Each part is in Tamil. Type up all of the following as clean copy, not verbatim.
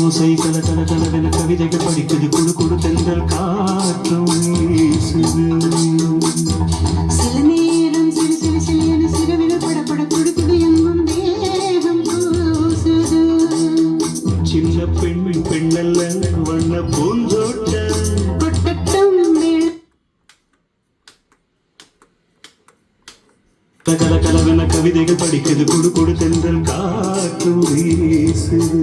ஓசை கல கல கலவென கவிதைகள் படிக்குது குடு குடு தென்றல் காற்றும் வீசுது. சில நேரம் சிறு சிறு சிலையென சிறுவில படப்பட துடிக்குது எங்கும் தேகம் கூசுது. சின்ன பெண்ணின் பெண்ணல்ல வண்ண பூந்தோட்டம் கொட்டட்டும் கல கலவென கவிதைகள் படிக்குது குடு குடு தென்றல் காற்றும் வீசுது.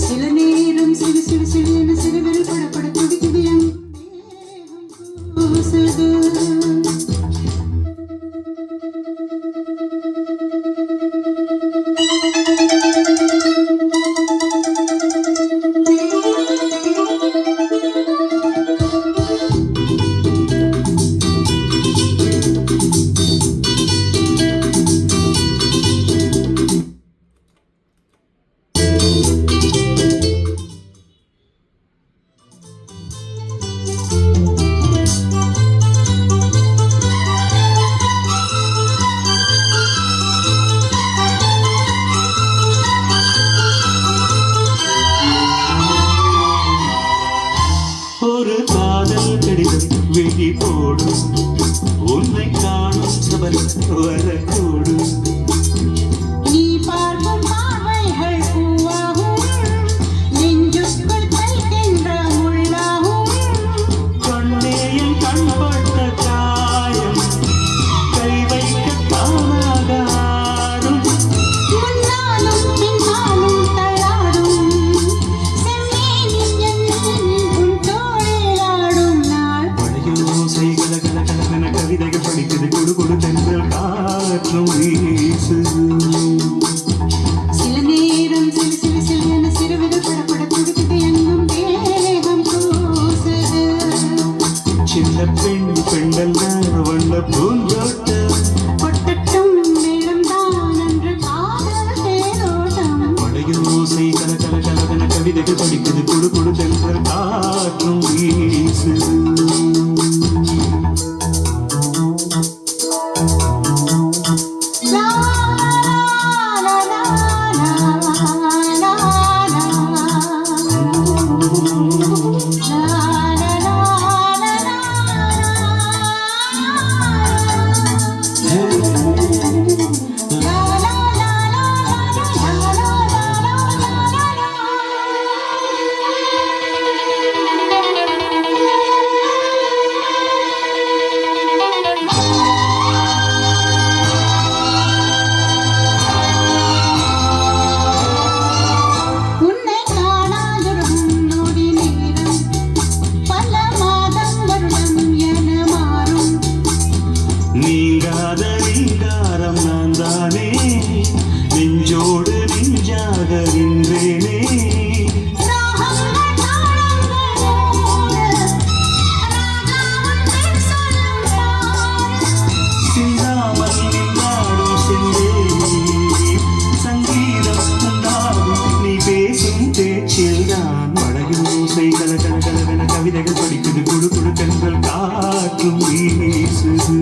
சில நேரம் சிறு சிறு சிலையென சிறுவில படப்பட துடிக்குது எங்கும் தேகம் கூசுது. ஒரு காதல் கடிதம் வெளி போடும் உன்னை காணும் சபரி வரக்கூடும். நீ பார்க்கும் பார்வைகள் பூவாகும் நெஞ்சுக்குள் தைக்கின்ற முள்ளாகும். கண்ணேயில் கண்பட்ட காயம் கை வைக்க தானாகாரும். முன்னாலும் பின்னாலும் தள்ளாடும் செம்மேனின் உன் தோளில் ஆடும் நாள். மழையோசை கல கல கலவென கவிதைகள் படிக்குது குடு குடு தென்றல் காற்றும் வீசுது. சில நேரம் சிறு சிறு சிலையென சிறுவிரல் படப்பட துடிக்குது எங்கும் தேகம் கூசுது. சின்ன பெண் பெண்ணல்ல வண்ண பூந்தோட்டம் கொட்டட்டும் மேளம்தான் அன்று காதல் தேரோட்டம். மழையோசை கல கல கலவென கவிதைகள் படிக்குது குடு குடு தென்றல் காற்றும் வீசுது. லா லா லா லா லா லா உன்னை காணாதொரு முன்னோடி நேரம் பல மாதம் வருடம் என மாறும். நீங்காத நீங்காரம் நான் தானே நெஞ்சோடு நெஞ்சாக நின்றேனே. ராகங்கள் தாளங்களோடு ராகாவும் பெண் சொல்லும் பாரு. சிந்தாமல் நின்றாடும் செந்தேனே சங்கீதம் உண்டாகும் நீ பேசும் பேச்சில் தான். மழையோசை கல கல கலவென கவிதைகள் படிக்குது குடு குடு தென்றல் காற்றும் வீசுது.